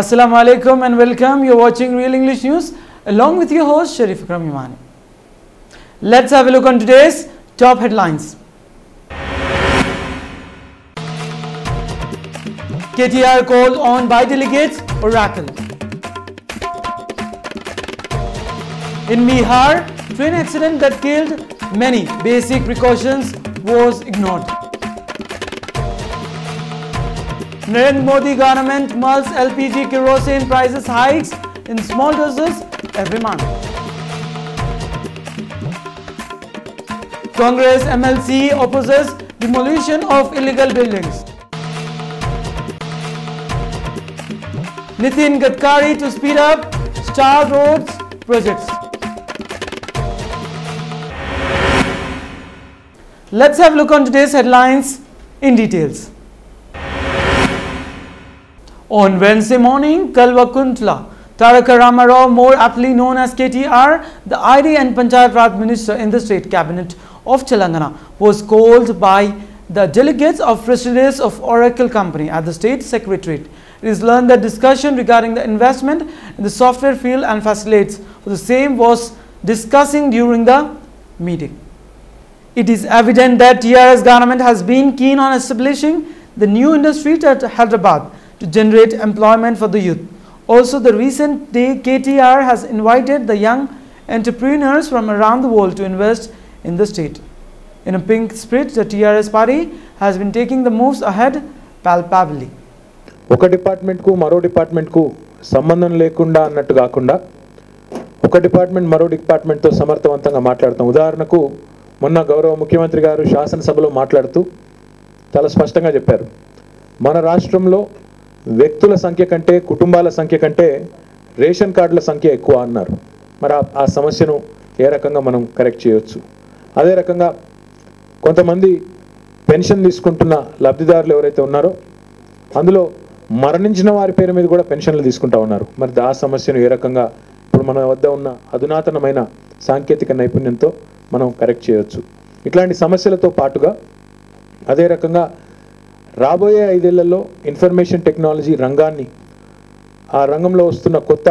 Assalamu alaikum and welcome. You're watching Real English News along with your host Sharif Akram Imani. Let's have a look on today's top headlines. KTR called on by delegates oracle. In Bihar, train accident that killed many, basic precautions was ignored. Narendra Modi government mulls LPG kerosene prices hikes in small doses every month. Congress MLC opposes demolition of illegal buildings. Nitin Gadkari to speed up Star Roads projects. Let's have a look on today's headlines in details. On Wednesday morning, Kalvakuntla, Tarak Rama Rao, more aptly known as KTR, the ID and Panchayat Raj Minister in the State Cabinet of Telangana, was called by the delegates of Presidency of Oracle Company at the State Secretariat. It is learned that discussion regarding the investment in the software field and facilities for the same was discussing during the meeting. It is evident that TRS government has been keen on establishing the new industry at Hyderabad to generate employment for the youth. Also, the recent day KTR has invited the young entrepreneurs from around the world to invest in the state. In a pink spirit, the TRS party has been taking the moves ahead palpably. ఒక department కు మరో department కు సంబంధం లేకుండా అన్నట్టు కాకుండా ఒక department మరో డిపార్ట్మెంట్ తో సమర్థవంతంగా మాట్లాడతాం. ఉదాహరణకు మొన్న గౌరవ ముఖ్యమంత్రి గారు శాసనసభలో మాట్లాడుతూ చాలా స్పష్టంగా చెప్పారు, మన రాష్ట్రంలో వ్యక్తుల సంఖ్య కంటే కుటుంబాల సంఖ్య కంటే రేషన్ కార్డుల సంఖ్య ఎక్కువ అన్నారు. మరి ఆ సమస్యను ఏ రకంగా మనం కరెక్ట్ చేయొచ్చు? అదే రకంగా కొంతమంది పెన్షన్ తీసుకుంటున్న లబ్ధిదారులు ఎవరైతే ఉన్నారో అందులో మరణించిన వారి పేరు మీద కూడా పెన్షన్లు తీసుకుంటా ఉన్నారు. మరి ఆ సమస్యను ఏ రకంగా ఇప్పుడు మన వద్ద ఉన్న అధునాతనమైన సాంకేతిక నైపుణ్యంతో మనం కరెక్ట్ చేయొచ్చు? ఇట్లాంటి సమస్యలతో పాటుగా అదే రకంగా రాబోయే 5 ఏళ్లలో ఇన్ఫర్మేషన్ టెక్నాలజీ రంగాన్ని, ఆ రంగంలో వస్తున్న కొత్త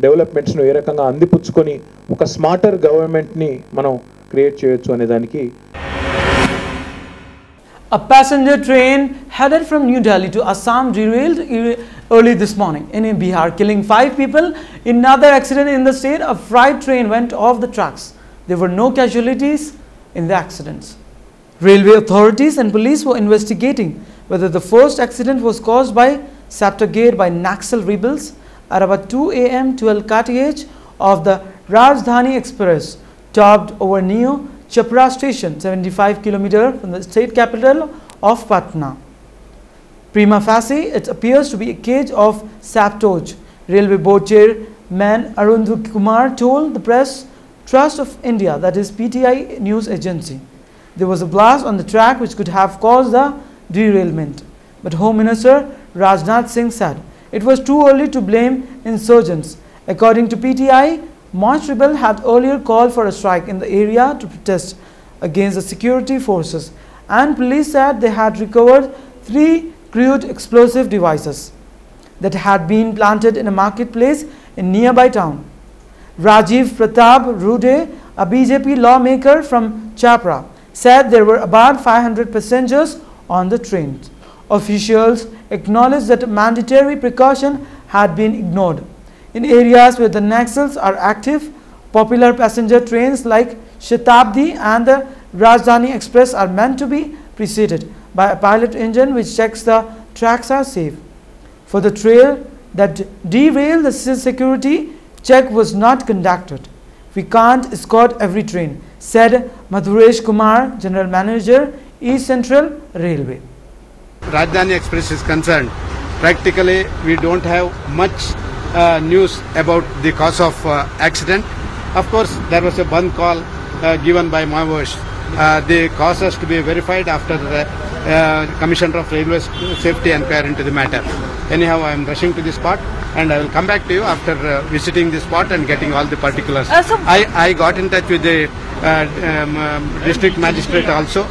డెవలప్మెంట్స్ను ఏ రకంగా అందిపుచ్చుకొని ఒక స్మార్టర్ గవర్నమెంట్ని మనం క్రియేట్ చేయొచ్చు అనే దానికి. A passenger train headed from New Delhi to Assam derailed early this morning in Bihar, killing 5 people. In another accident in the state, a freight train went off the tracks. There were no casualties in the accidents. Railway authorities and police were investigating whether the first accident was caused by sabotage by Naxal rebels at about 2 a.m. 12 kth of the Rajdhani Express, stopped over near Chapra station, 75 km from the state capital of Patna. Prima facie, it appears to be a case of sabotage. Railway board chairman Arun Kumar told the Press Trust of India, that is PTI news agency, there was a blast on the track which could have caused the derailment. But Home Minister Rajnath Singh said it was too early to blame insurgents. According to PTI, March rebel had earlier called for a strike in the area to protest against the security forces, and police said they had recovered 3 crude explosive devices that had been planted in a marketplace in nearby town. Rajiv Pratap Rude, a BJP lawmaker from Chapra, said there were about 500 passengers on the train. Officials acknowledged that mandatory precaution had been ignored. In areas where the Naxals are active, popular passenger trains like Shatabdi and the Rajdhani Express are meant to be preceded by a pilot engine which checks the tracks are safe. For the train that derailed, the security check was not conducted. We can't escort every train, said Madhuresh Kumar, General Manager, East Central Railway. Rajdhani Express is concerned, practically we don't have much news about the cause of accident. Of course, there was a band call given by Maoists. The cause has to be verified after the Commissioner of Railway Safety inquire into the matter. Anyhow, I am rushing to the spot and I will come back to you after visiting the spot and getting all the particulars. I got in touch with the district magistrate also.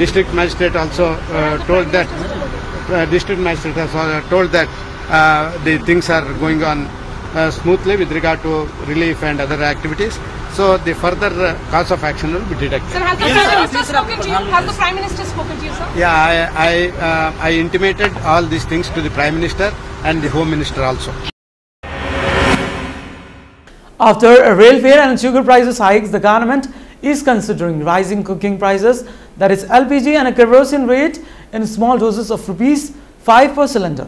District magistrate also told that the things are going on smoothly with regard to relief and other activities. So the further course of action will be deducted. Sir, has the Prime Minister spoken to you? Has the Prime Minister spoken to you, sir? Yeah, I intimated all these things to the Prime Minister and the Home Minister also. After a rail fare and sugar prices hikes, the government is considering rising cooking prices, that is LPG and a kerosene rate in small doses of ₹5 per cylinder.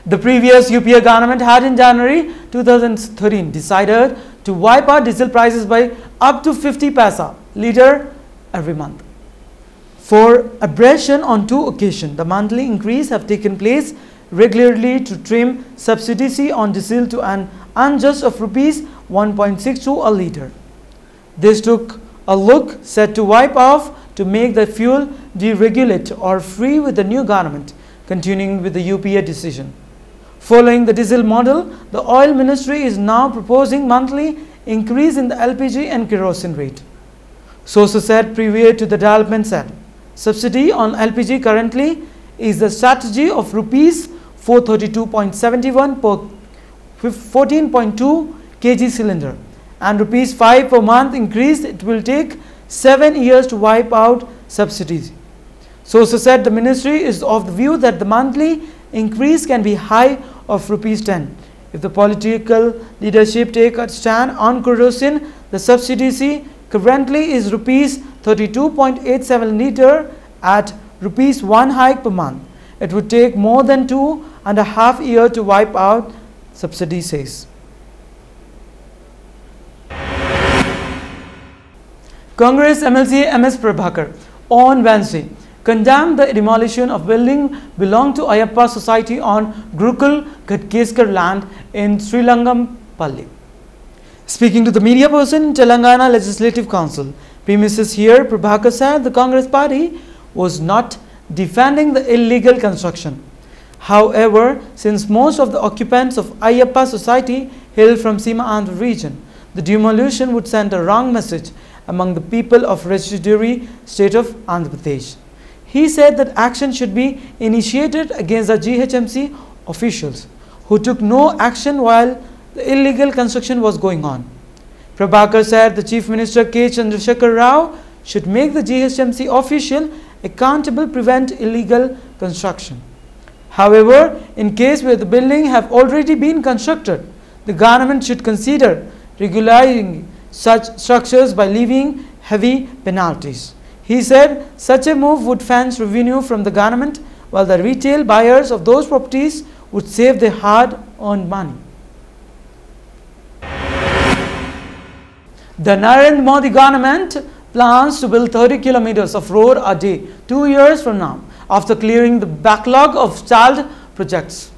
The previous UPA government had in January 2013 decided to wipe out diesel prices by up to 50 paisa litre every month. For aberration on 2 occasions, the monthly increase have taken place regularly to trim subsidy on diesel to an unjust of ₹1.62 a litre. This took a look set to wipe off to make the fuel deregulate or free with the new government, continuing with the UPA decision. Following the diesel model, the oil ministry is now proposing monthly increase in the LPG and kerosene rate. Sources said prior to the development said, subsidy on LPG currently is the strategy of ₹432.71 per 14.2 kg cylinder and ₹5 per month increase. It will take 7 years to wipe out subsidies. Sources said the ministry is of the view that the monthly increase can be high of ₹10. If the political leadership take a stand on kerosene, the subsidy currently is ₹32.87 litre at ₹1 hike per month. It would take more than 2.5 years to wipe out subsidy, says. Congress MLC MS Prabhakar on Wednesday condemned the demolition of building belonging to Ayyappa Society on Gurukul Ghatkeskar land in Srilangam-Palli. Speaking to the media person in Telangana Legislative Council premises here, Prabhakar said the Congress party was not defending the illegal construction. However, since most of the occupants of Ayyappa Society hail from Sima Andhra region, the demolition would send a wrong message among the people of residuary state of Andhra Pradesh. He said that action should be initiated against the GHMC officials who took no action while the illegal construction was going on. Prabhakar said the Chief Minister K. Chandrasekhar Rao should make the GHMC official accountable to prevent illegal construction. However, in case where the building have already been constructed, the government should consider regulating such structures by levying heavy penalties. He said such a move would fence revenue from the government, while the retail buyers of those properties would save their hard-earned money. The Narendra Modi government plans to build 30 kilometers of road a day 2 years from now, after clearing the backlog of stalled projects.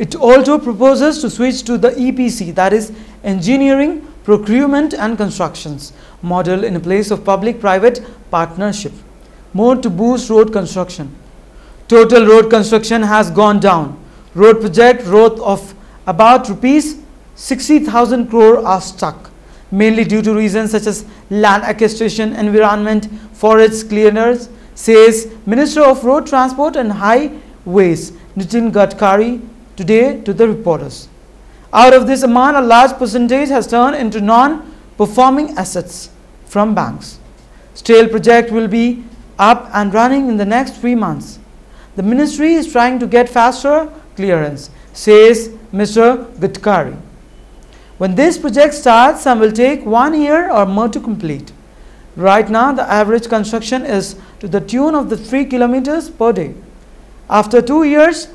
It also proposes to switch to the EPC, that is engineering, procurement and constructions model in place of public-private partnership, more to boost road construction. Total road construction has gone down. Road project growth of about ₹60,000 crore are stuck, mainly due to reasons such as land acquisition, environment, forest clearance, says Minister of Road Transport and Highways Nitin Gadkari today to the reporters. Out of this amount, a large percentage has turned into non-performing assets from banks. STAIL project will be up and running in the next 3 months. The ministry is trying to get faster clearance, says Mr. Gadkari. When this project starts, some will take 1 year or more to complete. Right now, the average construction is to the tune of the 3 kilometers per day. After 2 years,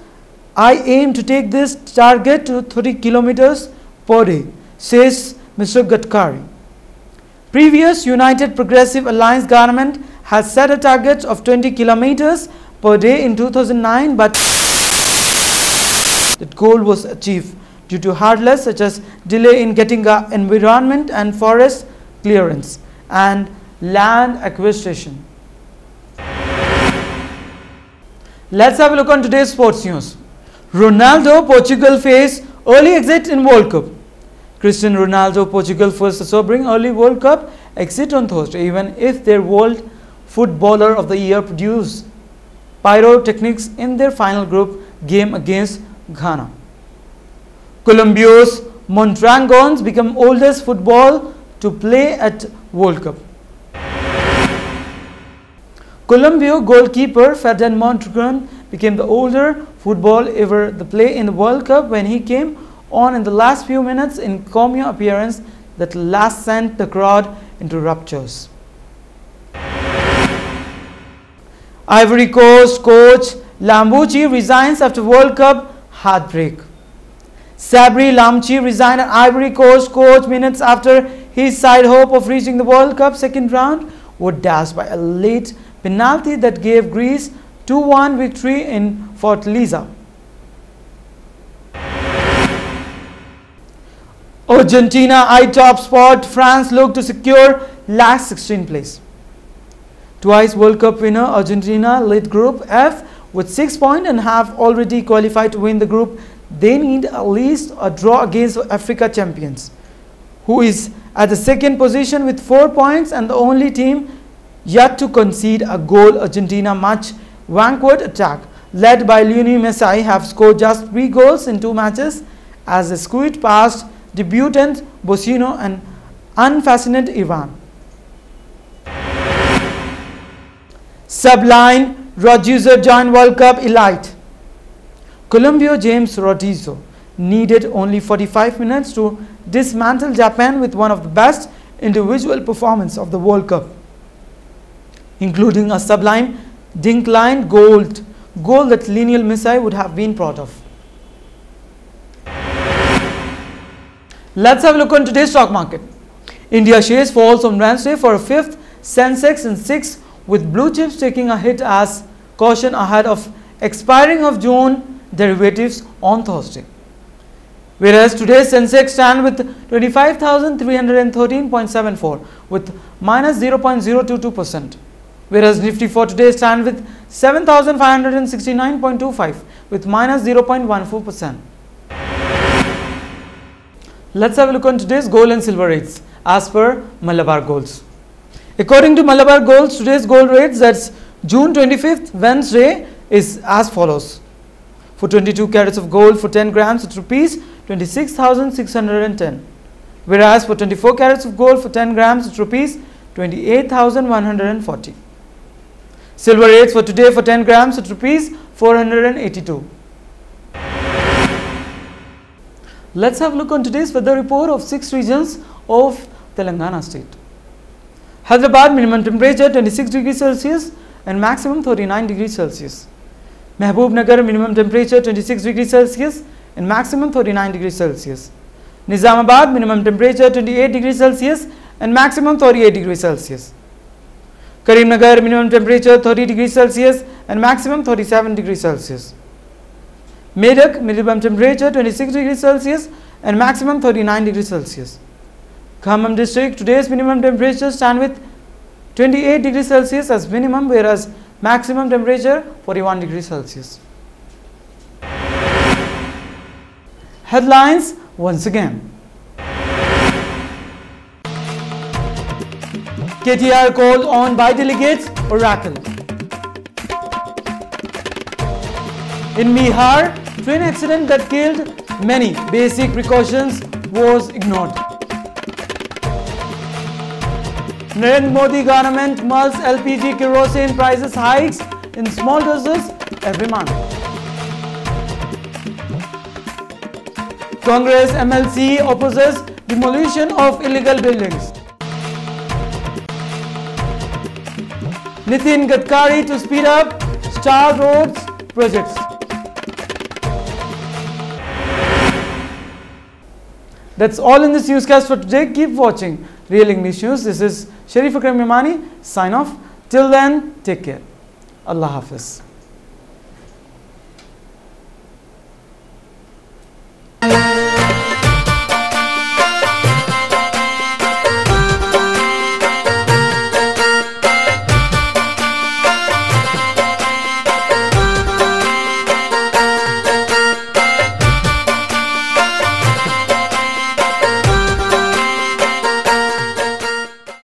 I aim to take this target to 30 kilometers per day, says Mr. Gadkari. Previous United Progressive Alliance government has set a target of 20 kilometers per day in 2009, but that goal was achieved due to hurdles such as delay in getting environment and forest clearance and land acquisition. Let's have a look on today's sports news. Ronaldo, Portugal face early exit in World Cup. Cristiano Ronaldo, Portugal first a sobering early World Cup exit on Thursday, even if their World Footballer of the Year produced pyrotechnics in their final group game against Ghana. Colombia's Mondragons become oldest football to play at World Cup. Colombia goalkeeper Ferdinand Mondragon became the older football ever to play in the World Cup when he came on in the last few minutes in cameo appearance that last sent the crowd into raptures. Ivory Coast coach Lamouchi resigns after World Cup heartbreak. Sabri Lamouchi resigned as Ivory Coast coach minutes after his side hope of reaching the World Cup second round were dashed by a late penalty that gave Greece 2-1 victory in Fortaleza. Argentina eye top spot. France looked to secure last 16 place. Twice World Cup winner Argentina led Group F with 6 points and have already qualified to win the group. They need at least a draw against Africa champions, who is at the second position with 4 points and the only team yet to concede a goal. Argentina, much vanquished attack led by Lionel Messi, have scored just 3 goals in 2 matches as they squeaked past debutant Bocino and unfascinated Iran. Sublime Rodriguez joined World Cup elite. Colombia James Rodriguez needed only 45 minutes to dismantle Japan with one of the best individual performances of the World Cup, including a sublime dink-line goal that Lionel Messi would have been proud of. Let's have a look on today's stock market. India shares falls on Wednesday for a 5th, Sensex in 6th, with blue chips taking a hit as caution ahead of expiring of June derivatives on Thursday. Whereas today's Sensex stand with 25,313.74 with minus 0.022%. Whereas Nifty for today stand with 7,569.25 with minus 0.14%. Let's have a look on today's gold and silver rates as per Malabar Golds. According to Malabar Golds, today's gold rates, that's June 25th, Wednesday, is as follows. For 22 carats of gold for 10 grams at rupees 26,610. Whereas for 24 carats of gold for 10 grams at rupees 28,140. Silver rates for today for 10 grams at rupees 482. Let's have a look on today's weather report of 6 regions of Telangana state. Hyderabad minimum temperature 26 degrees Celsius and maximum 39 degrees Celsius. Mehboob-Nagar minimum temperature 26 degrees Celsius and maximum 39 degrees Celsius. Nizamabad minimum temperature 28 degrees Celsius and maximum 38 degrees Celsius. Karimnagar minimum temperature 30 degrees Celsius and maximum 37 degrees Celsius. Medak minimum temperature 26 degrees Celsius and maximum 39 degrees Celsius. Khammam district, today's minimum temperature stand with 28 degrees Celsius as minimum, whereas maximum temperature 41 degrees Celsius. Headlines once again. KTR called on by delegates oracle. In Bihar, train accident that killed many, basic precautions was ignored. Narendra Modi government must LPG kerosene prices hikes in small doses every month. Congress MLC opposes demolition of illegal buildings. Nitin Gadkari to speed up Star Roads projects. That's all in this newscast for today. Keep watching Real English News. This is Sharif Akram Imani. Sign off. Till then, take care. Allah Hafiz.